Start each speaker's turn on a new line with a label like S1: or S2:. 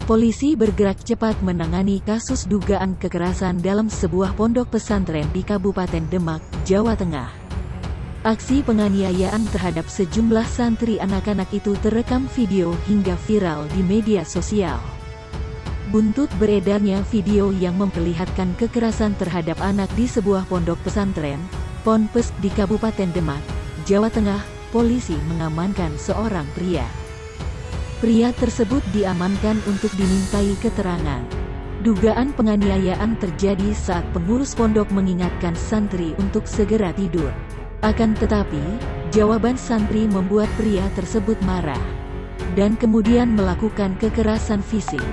S1: Polisi bergerak cepat menangani kasus dugaan kekerasan dalam sebuah pondok pesantren di Kabupaten Demak, Jawa Tengah. Aksi penganiayaan terhadap sejumlah santri anak-anak itu terekam video hingga viral di media sosial. Buntut beredarnya video yang memperlihatkan kekerasan terhadap anak di sebuah pondok pesantren, Ponpes di Kabupaten Demak, Jawa Tengah, polisi mengamankan seorang pria. Pria tersebut diamankan untuk dimintai keterangan. Dugaan penganiayaan terjadi saat pengurus pondok mengingatkan santri untuk segera tidur. Akan tetapi, jawaban santri membuat pria tersebut marah dan kemudian melakukan kekerasan fisik.